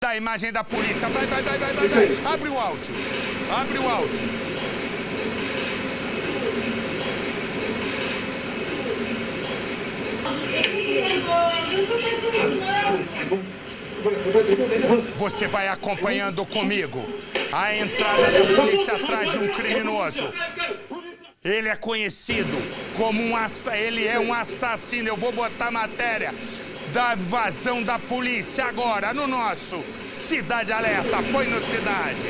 dar a imagem da polícia. Vai. Abre o áudio. Abre o áudio. Você vai acompanhando comigo a entrada da polícia atrás de um criminoso. Ele é conhecido como ele é um assassino. Eu vou botar matéria da invasão da polícia agora no nosso Cidade Alerta. Põe no Cidade.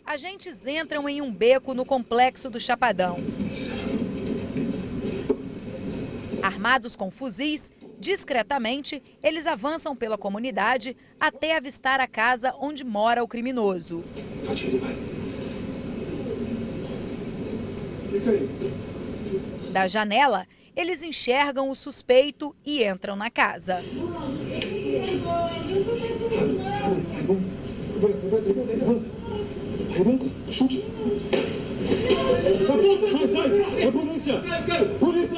Agentes entram em um beco no complexo do Chapadão. Armados com fuzis, discretamente, eles avançam pela comunidade até avistar a casa onde mora o criminoso. Da janela, eles enxergam o suspeito e entram na casa.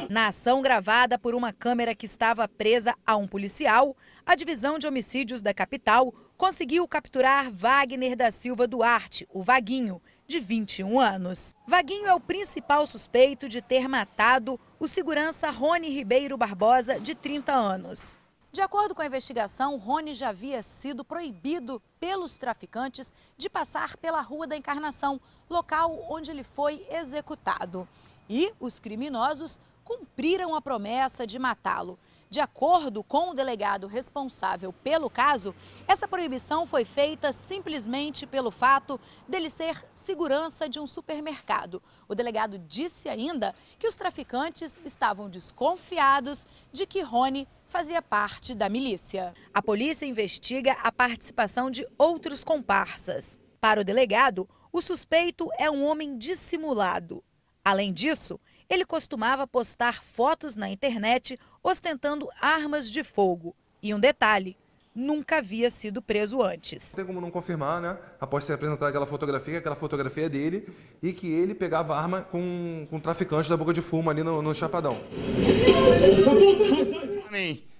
Na ação gravada por uma câmera que estava presa a um policial, a Divisão de Homicídios da capital conseguiu capturar Wagner da Silva Duarte, o Vaguinho, de 21 anos. Vaguinho é o principal suspeito de ter matado o segurança Rony Ribeiro Barbosa, de 30 anos. De acordo com a investigação, Rony já havia sido proibido pelos traficantes de passar pela Rua da Encarnação, local onde ele foi executado. E os criminosos cumpriram a promessa de matá-lo. De acordo com o delegado responsável pelo caso, essa proibição foi feita simplesmente pelo fato dele ser segurança de um supermercado. O delegado disse ainda que os traficantes estavam desconfiados de que Rony fazia parte da milícia. A polícia investiga a participação de outros comparsas. Para o delegado, o suspeito é um homem dissimulado. Além disso, ele costumava postar fotos na internet ostentando armas de fogo. E um detalhe, nunca havia sido preso antes. Não tem como não confirmar, né? Após ser apresentada aquela fotografia é dele e que ele pegava arma com traficantes da Boca de Fumo ali no Chapadão.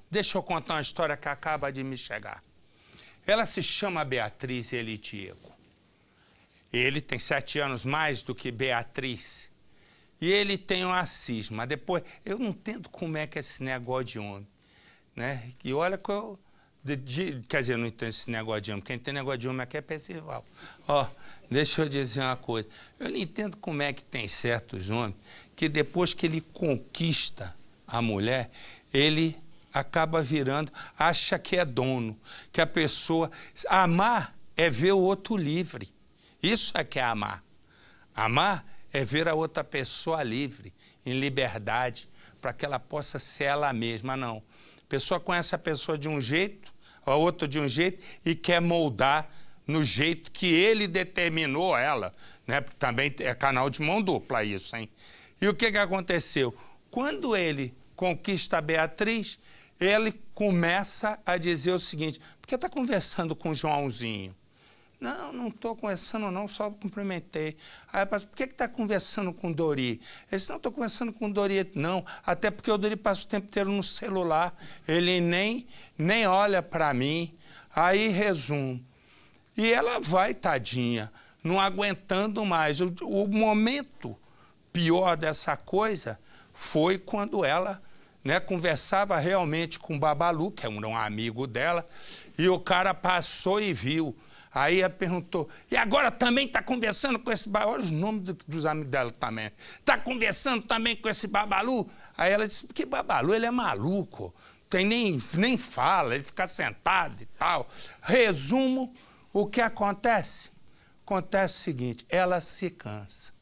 Deixa eu contar uma história que acaba de me chegar. Ela se chama Beatriz e ele Diego. Ele tem 7 anos mais do que Beatriz. E ele tem uma cisma. Depois, eu não entendo como é que é esse negócio de homem, né? E olha que eu... quer dizer, eu não entendo esse negócio de homem. Quem tem negócio de homem aqui é Percival. Ó, deixa eu dizer uma coisa. Eu não entendo como é que tem certos homens que depois que ele conquista a mulher, ele acaba virando, acha que é dono, que a pessoa... Amar é ver o outro livre. Isso é que é amar. Amar é ver a outra pessoa livre, em liberdade, para que ela possa ser ela mesma. Não. A pessoa conhece a pessoa de um jeito, a outra de um jeito, e quer moldar no jeito que ele determinou ela, né? Porque também é canal de mão dupla isso, hein? E o que aconteceu? Quando ele conquista a Beatriz, ele começa a dizer o seguinte: por que está conversando com o Joãozinho? Não estou conversando não, só cumprimentei. Aí eu falei, por que está conversando com o Dori? Ele disse, não estou conversando com o Dori, não. Até porque o Dori passa o tempo inteiro no celular. Ele nem olha para mim. Aí, resumo. E ela vai, tadinha, não aguentando mais. O momento pior dessa coisa foi quando ela, né, conversava realmente com o Babalu, que era um amigo dela, e o cara passou e viu. Aí ela perguntou, e agora também está conversando com esse Babalu? Olha os nomes dos amigos dela também. Está conversando também com esse Babalu? Aí ela disse, porque Babalu, ele é maluco, tem nem fala, ele fica sentado e tal. Resumo, o que acontece? Acontece o seguinte, ela se cansa.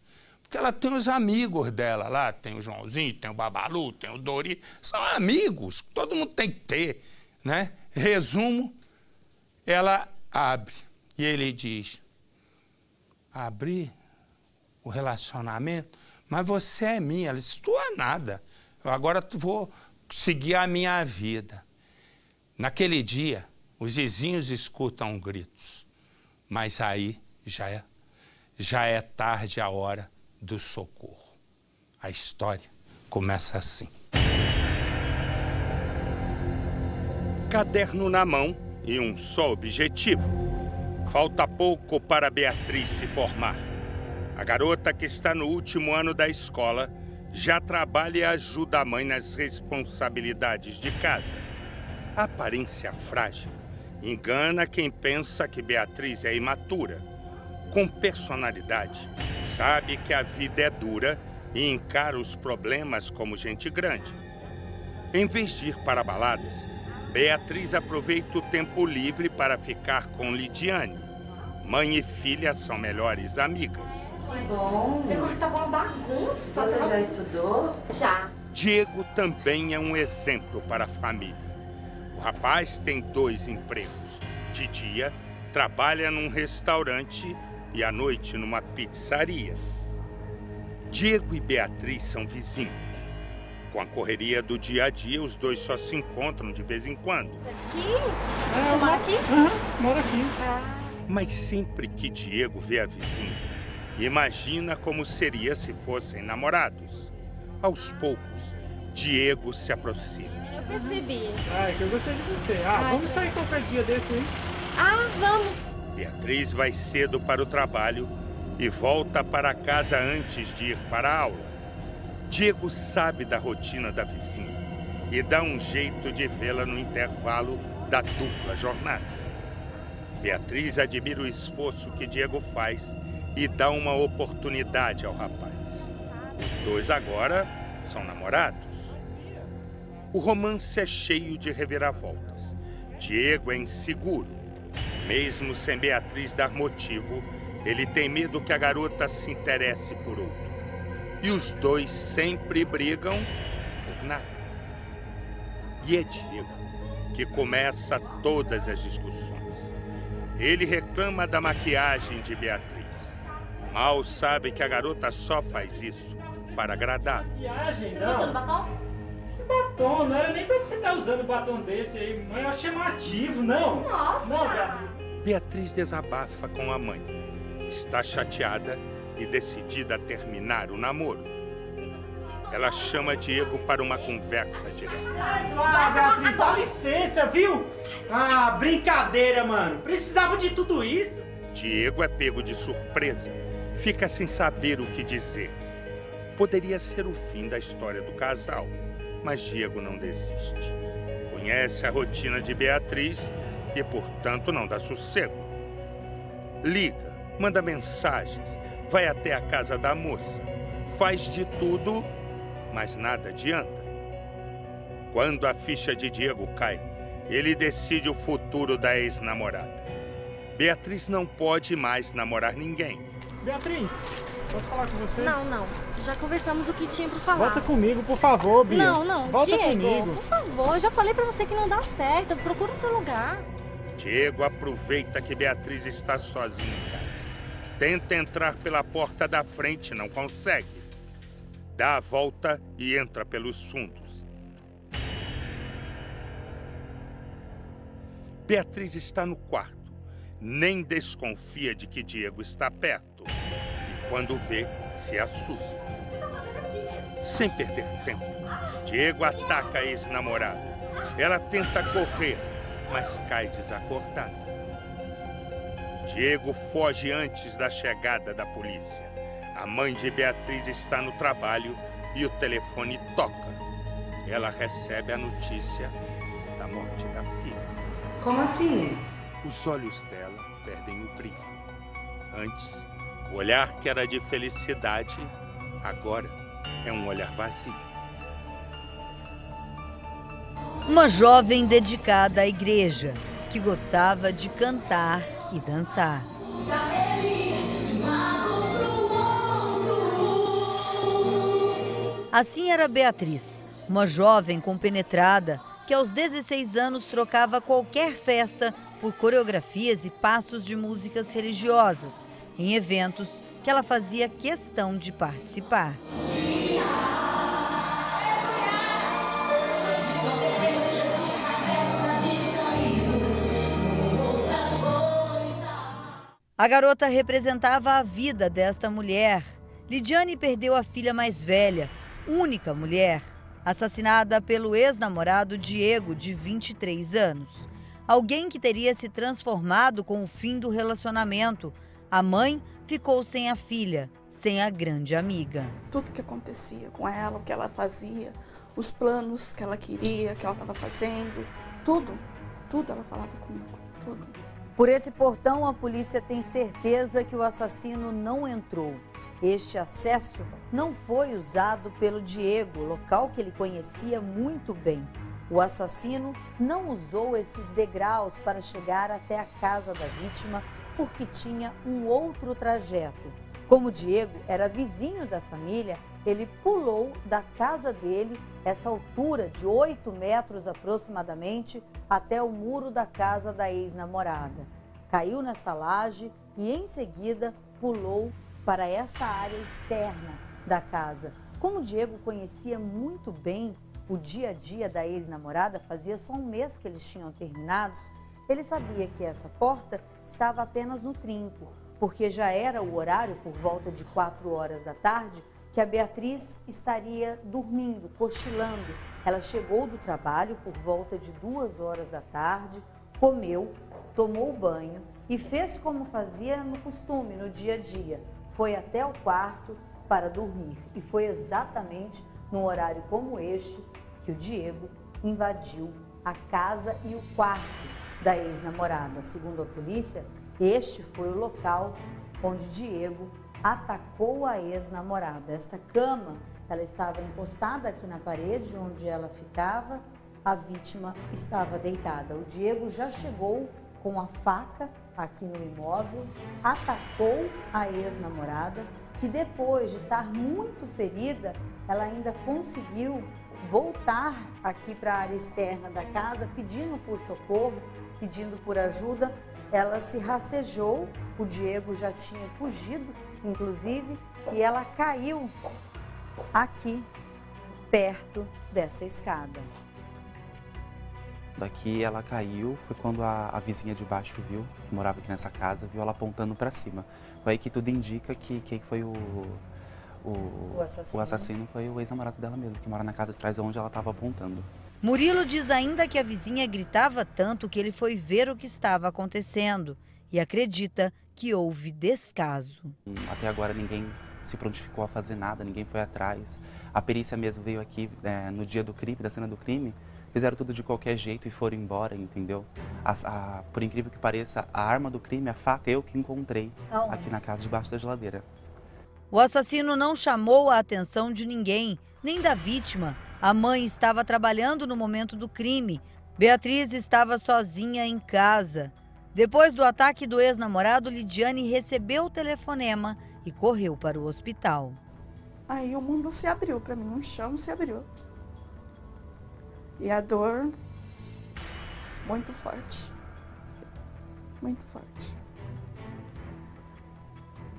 Porque ela tem os amigos dela lá, tem o Joãozinho, tem o Babalu, tem o Dori, são amigos, todo mundo tem que ter, né? Resumo, ela abre. E ele diz, abrir o relacionamento? Mas você é minha. Ela disse, tu é nada. Eu agora vou seguir a minha vida. Naquele dia, os vizinhos escutam gritos. Mas aí já é tarde a hora do socorro. A história começa assim. Caderno na mão, e um só objetivo. Falta pouco para Beatriz se formar. A garota, que está no último ano da escola, já trabalha e ajuda a mãe nas responsabilidades de casa. A aparência frágil engana quem pensa que Beatriz é imatura. Com personalidade, sabe que a vida é dura e encara os problemas como gente grande. Em vez de ir para baladas, Beatriz aproveita o tempo livre para ficar com Lidiane. Mãe e filha são melhores amigas. Bom. Meu quarto tava uma bagunça. Você já estudou? Já. Diego também é um exemplo para a família. O rapaz tem 2 empregos. De dia, trabalha num restaurante e à noite numa pizzaria. Diego e Beatriz são vizinhos. Com a correria do dia a dia, os dois só se encontram de vez em quando. Aqui? Você mora aqui? Moro aqui. Mas sempre que Diego vê a vizinha, imagina como seria se fossem namorados. Aos poucos, Diego se aproxima. Eu percebi. É que eu gostei de você. Vamos sair qualquer dia desse aí? Vamos. Beatriz vai cedo para o trabalho e volta para casa antes de ir para a aula. Diego sabe da rotina da vizinha e dá um jeito de vê-la no intervalo da dupla jornada. Beatriz admira o esforço que Diego faz e dá uma oportunidade ao rapaz. Os dois agora são namorados. O romance é cheio de reviravoltas. Diego é inseguro. Mesmo sem Beatriz dar motivo, ele tem medo que a garota se interesse por outro. E os dois sempre brigam por nada. E é Diego que começa todas as discussões. Ele reclama da maquiagem de Beatriz. Mal sabe que a garota só faz isso para agradar. Maquiagem, Você gostou do não. batom? Que batom? Não era nem pra você estar usando batom desse aí. Mãe, eu acho chamativo, não. Nossa! Não, Beatriz. Beatriz desabafa com a mãe. Está chateada e decidida a terminar o namoro. Ela chama Diego para uma conversa direta. Beatriz, dá licença, viu? Brincadeira, mano. Precisava de tudo isso. Diego é pego de surpresa. Fica sem saber o que dizer. Poderia ser o fim da história do casal, mas Diego não desiste. Conhece a rotina de Beatriz e, portanto, não dá sossego. Liga, manda mensagens, vai até a casa da moça, faz de tudo, mas nada adianta. Quando a ficha de Diego cai, ele decide o futuro da ex-namorada. Beatriz não pode mais namorar ninguém. Beatriz, posso falar com você? Não. Já conversamos o que tinha pra falar. Volta comigo, por favor, Bia. Não. Volta Diego, comigo. por favor. Eu já falei pra você que não dá certo. Procura o seu lugar. Diego aproveita que Beatriz está sozinha em casa. Tenta entrar pela porta da frente, não consegue. Dá a volta e entra pelos fundos. Beatriz está no quarto. Nem desconfia de que Diego está perto. E quando vê, se assusta. Sem perder tempo, Diego ataca a ex-namorada. Ela tenta correr, mas cai desacordada. Diego foge antes da chegada da polícia. A mãe de Beatriz está no trabalho e o telefone toca. Ela recebe a notícia da morte da filha. Como assim? Os olhos dela perdem o brilho. Antes, o olhar que era de felicidade, agora é um olhar vazio. Uma jovem dedicada à igreja, que gostava de cantar e dançar. Assim era Beatriz, uma jovem compenetrada que aos 16 anos trocava qualquer festa por coreografias e passos de músicas religiosas, em eventos que ela fazia questão de participar. A garota representava a vida desta mulher. Lidiane perdeu a filha mais velha, única mulher, assassinada pelo ex-namorado Diego, de 23 anos. Alguém que teria se transformado com o fim do relacionamento. A mãe ficou sem a filha, sem a grande amiga. Tudo que acontecia com ela, o que ela fazia, os planos que ela queria, que ela estava fazendo, tudo ela falava comigo, tudo. Por esse portão, a polícia tem certeza que o assassino não entrou. Este acesso não foi usado pelo Diego, local que ele conhecia muito bem. O assassino não usou esses degraus para chegar até a casa da vítima porque tinha um outro trajeto. Como o Diego era vizinho da família, ele pulou da casa dele, essa altura de 8 metros aproximadamente, até o muro da casa da ex-namorada. Caiu nesta laje e em seguida pulou para essa área externa da casa. Como o Diego conhecia muito bem o dia a dia da ex-namorada, fazia só um mês que eles tinham terminados, ele sabia que essa porta estava apenas no trinco, porque já era o horário, por volta de 4 horas da tarde, que a Beatriz estaria dormindo, cochilando. Ela chegou do trabalho por volta de 2 horas da tarde, comeu, tomou banho e fez como fazia no costume, no dia a dia. Foi até o quarto para dormir e foi exatamente num horário como este que o Diego invadiu a casa e o quarto da ex-namorada. Segundo a polícia, este foi o local onde Diego atacou a ex-namorada. Esta cama, ela estava encostada aqui na parede onde ela ficava, a vítima estava deitada. O Diego já chegou com a faca aqui no imóvel, atacou a ex-namorada, que depois de estar muito ferida, ela ainda conseguiu voltar aqui para a área externa da casa, pedindo por socorro, pedindo por ajuda. Ela se rastejou, o Diego já tinha fugido, inclusive, e ela caiu aqui, perto dessa escada. Daqui ela caiu, foi quando a vizinha de baixo viu, que morava aqui nessa casa, viu ela apontando para cima. Foi aí que tudo indica que quem foi o assassino foi o ex-namorado dela mesmo, que mora na casa de trás onde ela estava apontando. Murilo diz ainda que a vizinha gritava tanto que ele foi ver o que estava acontecendo e acredita que houve descaso. Até agora ninguém se prontificou a fazer nada, ninguém foi atrás. A perícia mesmo veio aqui no dia do crime, da cena do crime, fizeram tudo de qualquer jeito e foram embora, entendeu? Por incrível que pareça, a arma do crime, a faca, eu que encontrei aqui na casa, debaixo da geladeira. O assassino não chamou a atenção de ninguém, nem da vítima. A mãe estava trabalhando no momento do crime. Beatriz estava sozinha em casa. Depois do ataque do ex-namorado, Lidiane recebeu o telefonema e correu para o hospital. Aí o mundo se abriu para mim, um chão se abriu. E a dor muito forte. Muito forte.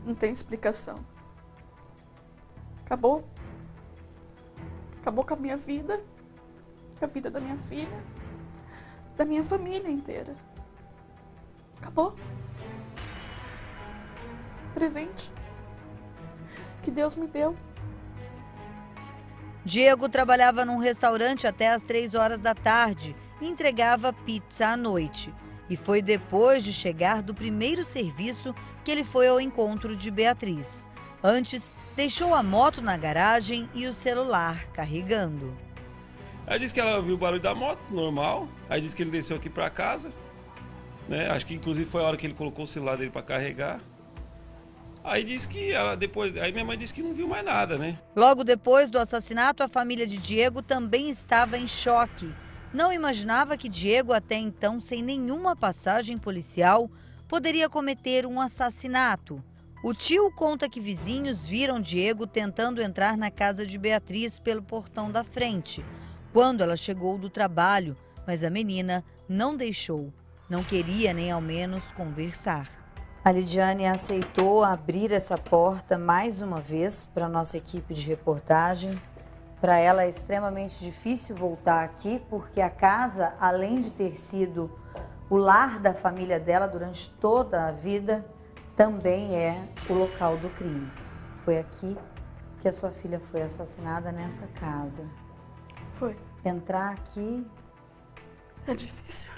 Não tem explicação. Acabou. Acabou com a minha vida, com a vida da minha filha, da minha família inteira. Acabou. Presente que Deus me deu. Diego trabalhava num restaurante até às 3 horas da tarde e entregava pizza à noite. E foi depois de chegar do primeiro serviço que ele foi ao encontro de Beatriz. Antes, deixou a moto na garagem e o celular carregando. Aí disse que ela ouviu o barulho da moto, normal. Aí disse que ele desceu aqui para casa, né? Acho que inclusive foi a hora que ele colocou o celular dele para carregar. Aí disse que ela depois, aí minha mãe disse que não viu mais nada, né? Logo depois do assassinato, a família de Diego também estava em choque. Não imaginava que Diego, até então sem nenhuma passagem policial, poderia cometer um assassinato. O tio conta que vizinhos viram Diego tentando entrar na casa de Beatriz pelo portão da frente, quando ela chegou do trabalho, mas a menina não deixou, não queria nem ao menos conversar. A Lidiane aceitou abrir essa porta mais uma vez para a nossa equipe de reportagem. Para ela é extremamente difícil voltar aqui, porque a casa, além de ter sido o lar da família dela durante toda a vida, também é o local do crime. Foi aqui que a sua filha foi assassinada, nessa casa. Foi. Entrar aqui é difícil.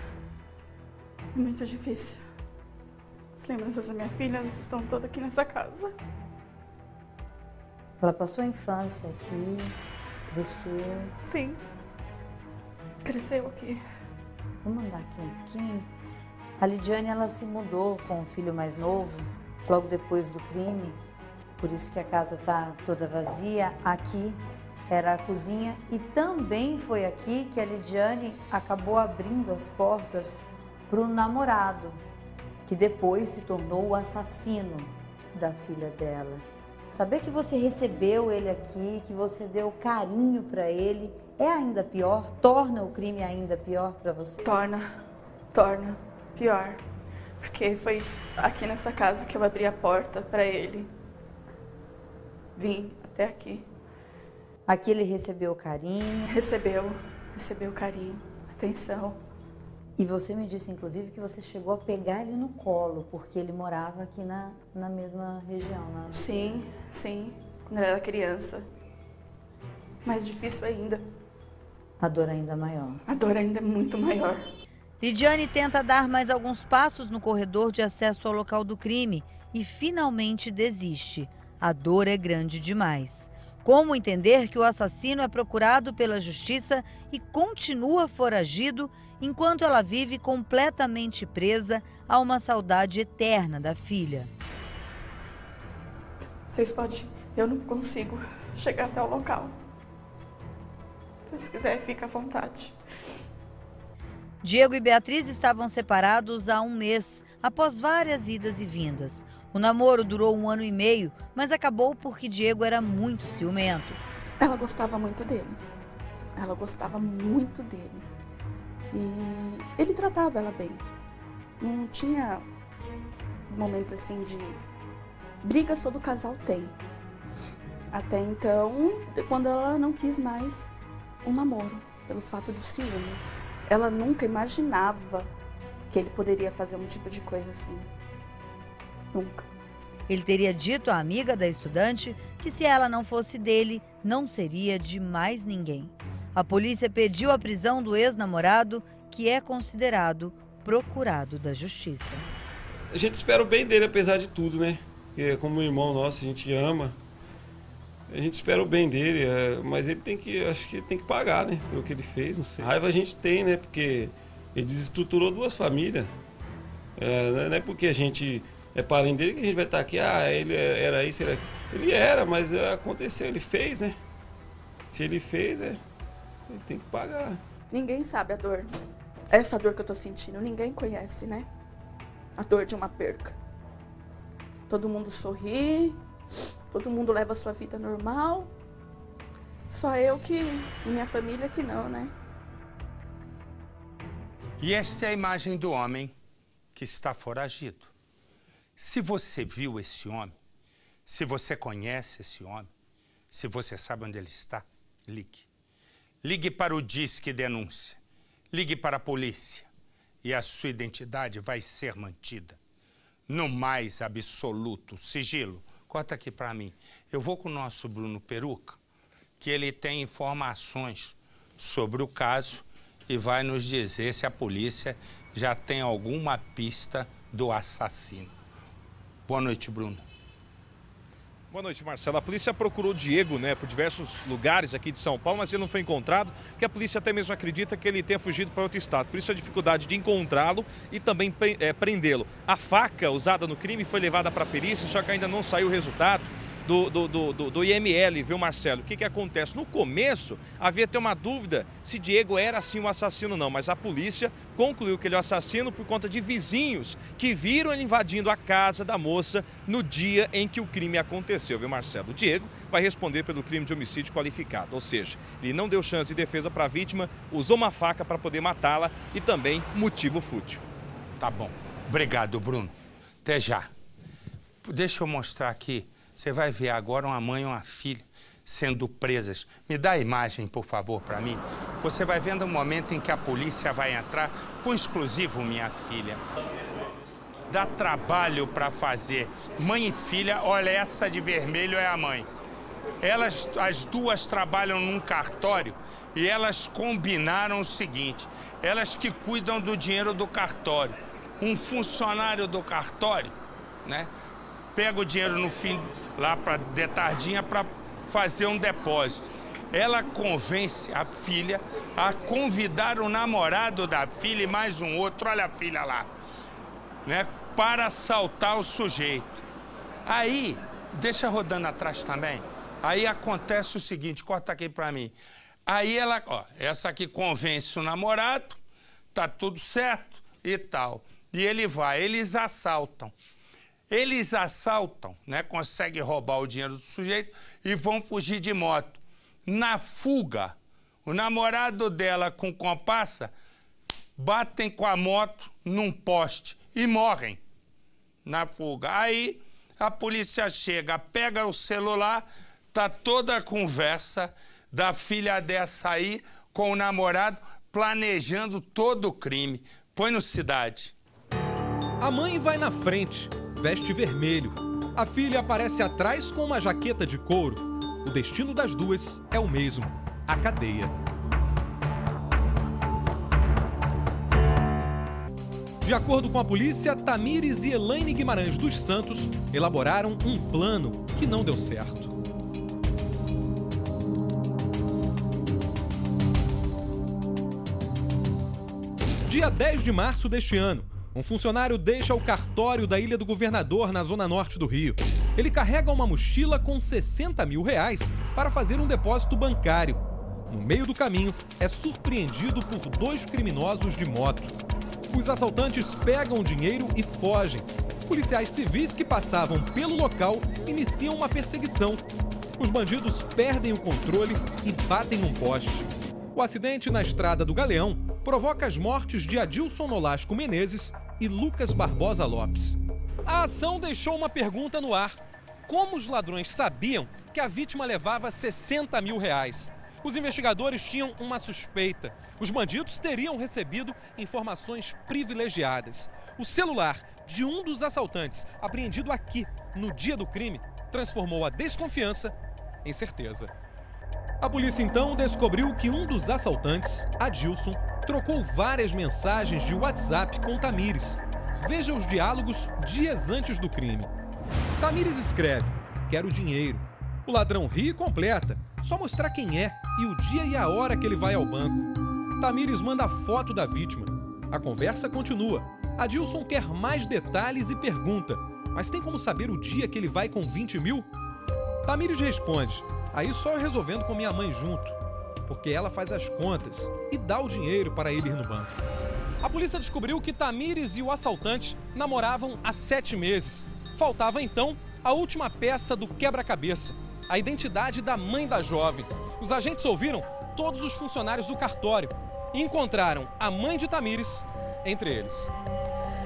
Muito difícil. As lembranças da minha filha estão todas aqui nessa casa. Ela passou a infância aqui, cresceu. Sim, cresceu aqui. Vamos andar aqui um pouquinho. A Lidiane, ela se mudou com o filho mais novo, logo depois do crime. Por isso que a casa está toda vazia. Aqui era a cozinha e também foi aqui que a Lidiane acabou abrindo as portas para o namorado, que depois se tornou o assassino da filha dela. Saber que você recebeu ele aqui, que você deu carinho para ele, é ainda pior? Torna o crime ainda pior para você? Torna pior. Porque foi aqui nessa casa que eu abri a porta para ele. Vim até aqui. Aqui ele recebeu carinho? Recebeu carinho, atenção. E você me disse, inclusive, que você chegou a pegar ele no colo, porque ele morava aqui na mesma região, né? Sim, quando eu era criança. Mais difícil ainda. A dor ainda maior. A dor ainda é muito maior. Lidiane tenta dar mais alguns passos no corredor de acesso ao local do crime e finalmente desiste. A dor é grande demais. Como entender que o assassino é procurado pela justiça e continua foragido, enquanto ela vive completamente presa a uma saudade eterna da filha? Vocês podem... Eu não consigo chegar até o local. Se quiser, fica à vontade. Diego e Beatriz estavam separados há um mês, após várias idas e vindas. O namoro durou 1 ano e meio, mas acabou porque Diego era muito ciumento. Ela gostava muito dele. E ele tratava ela bem. Não tinha momentos assim de... Brigas todo casal tem. Até então, quando ela não quis mais um namoro, pelo fato dos ciúmes. Ela nunca imaginava que ele poderia fazer um tipo de coisa assim. Nunca. Ele teria dito à amiga da estudante que se ela não fosse dele, não seria de mais ninguém. A polícia pediu a prisão do ex-namorado, que é considerado procurado da justiça. A gente espera o bem dele, apesar de tudo, né? Porque como irmão nosso, a gente ama. A gente espera o bem dele, mas ele tem que, acho que ele tem que pagar, né? Pelo que ele fez, não sei. Raiva a gente tem, né? Porque ele desestruturou 2 famílias. Não é porque a gente é parente dele que a gente vai estar aqui, ele era isso, ele era, mas aconteceu, ele fez, né? Se ele fez, ele tem que pagar. Ninguém sabe a dor. Essa dor que eu tô sentindo, ninguém conhece, né? A dor de uma perca. Todo mundo sorri, todo mundo leva a sua vida normal. Só eu e minha família que não, né? E esta é a imagem do homem que está foragido. Se você viu esse homem, se você conhece esse homem, se você sabe onde ele está, ligue. Ligue para o Disque Denúncia. Ligue para a polícia. E a sua identidade vai ser mantida no mais absoluto sigilo. Corta aqui para mim. Eu vou com o nosso Bruno Peruca, que ele tem informações sobre o caso e vai nos dizer se a polícia já tem alguma pista do assassino. Boa noite, Bruno. Boa noite, Marcelo. A polícia procurou Diego, por diversos lugares aqui de São Paulo, mas ele não foi encontrado, porque a polícia até mesmo acredita que ele tenha fugido para outro estado. Por isso a dificuldade de encontrá-lo e também prendê-lo. A faca usada no crime foi levada para a perícia, só que ainda não saiu o resultado do IML, viu, Marcelo? O que acontece? No começo, havia até uma dúvida se Diego era, assim, um assassino ou não, mas a polícia concluiu que ele é o assassino por conta de vizinhos que viram ele invadindo a casa da moça no dia em que o crime aconteceu, viu, Marcelo? O Diego vai responder pelo crime de homicídio qualificado, ou seja, ele não deu chance de defesa para a vítima, usou uma faca para poder matá-la e também motivo fútil. Tá bom. Obrigado, Bruno. Até já. Deixa eu mostrar aqui. Você vai ver agora uma mãe e uma filha sendo presas. Me dá a imagem, por favor, para mim. Você vai vendo o momento em que a polícia vai entrar com exclusivo minha filha. Dá trabalho para fazer. Mãe e filha, olha, essa de vermelho é a mãe. As duas trabalham num cartório e elas combinaram o seguinte. Elas que cuidam do dinheiro do cartório. um funcionário do cartório, né, pega o dinheiro no fim, lá de tardinha, para fazer um depósito. Ela convence a filha a convidar o namorado da filha e mais um outro, olha a filha lá, né, para assaltar o sujeito. Aí, deixa rodando atrás também, aí acontece o seguinte, corta aqui para mim. Aí ela, ó, essa aqui convence o namorado, tá tudo certo e tal. E ele vai, eles assaltam. Eles assaltam, né, conseguem roubar o dinheiro do sujeito e vão fugir de moto. Na fuga, o namorado dela com comparsa batem com a moto num poste e morrem na fuga. Aí a polícia chega, pega o celular, tá toda a conversa da filha dessa aí com o namorado, planejando todo o crime. Põe no Cidade. A mãe vai na frente, veste vermelho. A filha aparece atrás com uma jaqueta de couro. O destino das duas é o mesmo, a cadeia. De acordo com a polícia, Tamires e Elaine Guimarães dos Santos elaboraram um plano que não deu certo. Dia 10 de março deste ano, um funcionário deixa o cartório da Ilha do Governador, na zona norte do Rio. Ele carrega uma mochila com R$60 mil para fazer um depósito bancário. No meio do caminho, é surpreendido por 2 criminosos de moto. Os assaltantes pegam o dinheiro e fogem. Policiais civis que passavam pelo local iniciam uma perseguição. Os bandidos perdem o controle e batem num poste. O acidente na estrada do Galeão provoca as mortes de Adilson Nolasco Menezes e Lucas Barbosa Lopes. A ação deixou uma pergunta no ar. Como os ladrões sabiam que a vítima levava R$60 mil? Os investigadores tinham uma suspeita. Os bandidos teriam recebido informações privilegiadas. O celular de um dos assaltantes, apreendido aqui no dia do crime, transformou a desconfiança em certeza. A polícia então descobriu que um dos assaltantes, Adilson, trocou várias mensagens de WhatsApp com Tamires. Veja os diálogos dias antes do crime. Tamires escreve: "Quero dinheiro." O ladrão ri e completa: "Só mostrar quem é e o dia e a hora que ele vai ao banco." Tamires manda a foto da vítima. A conversa continua. Adilson quer mais detalhes e pergunta: "Mas tem como saber o dia que ele vai com 20 mil?" Tamires responde: "Aí só eu resolvendo com minha mãe junto, porque ela faz as contas e dá o dinheiro para ele ir no banco." A polícia descobriu que Tamires e o assaltante namoravam há 7 meses. Faltava então a última peça do quebra-cabeça, a identidade da mãe da jovem. Os agentes ouviram todos os funcionários do cartório e encontraram a mãe de Tamires entre eles.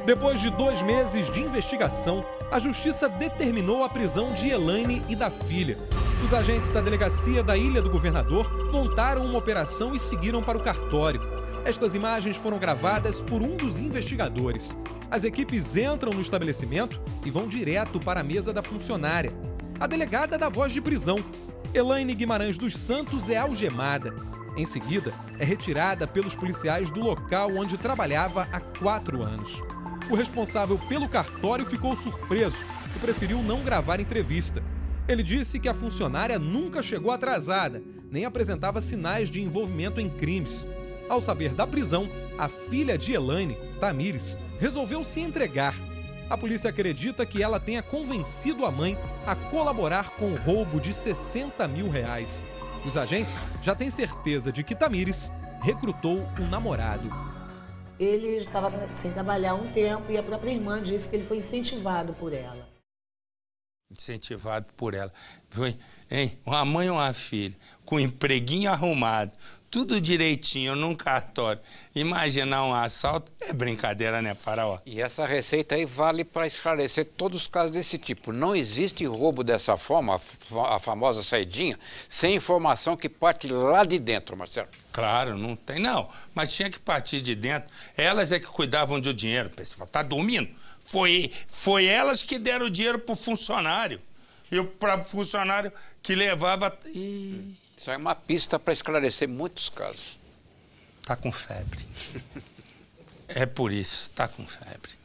Depois de 2 meses de investigação, a justiça determinou a prisão de Elaine e da filha. Os agentes da delegacia da Ilha do Governador montaram uma operação e seguiram para o cartório. Estas imagens foram gravadas por um dos investigadores. As equipes entram no estabelecimento e vão direto para a mesa da funcionária. A delegada dá voz de prisão. Elaine Guimarães dos Santos é algemada. Em seguida, é retirada pelos policiais do local onde trabalhava há 4 anos. O responsável pelo cartório ficou surpreso e preferiu não gravar entrevista. Ele disse que a funcionária nunca chegou atrasada, nem apresentava sinais de envolvimento em crimes. Ao saber da prisão, a filha de Elaine, Tamires, resolveu se entregar. A polícia acredita que ela tenha convencido a mãe a colaborar com o roubo de R$60 mil. Os agentes já têm certeza de que Tamires recrutou um namorado. Ele estava sem trabalhar há um tempo e a própria irmã disse que ele foi incentivado por ela. Incentivado por ela. Hein? Uma mãe e uma filha, com um empreguinho arrumado, tudo direitinho num cartório. Imaginar um assalto é brincadeira, né, Faraó? E essa receita aí vale para esclarecer todos os casos desse tipo. Não existe roubo dessa forma, a famosa saidinha, sem informação que parte lá de dentro, Marcelo. Claro, não tem não, mas tinha que partir de dentro. Elas é que cuidavam do dinheiro. Pessoal, tá dormindo? Foi elas que deram o dinheiro pro funcionário. E para o funcionário que levava... Isso é uma pista para esclarecer muitos casos. Tá com febre. É por isso, tá com febre.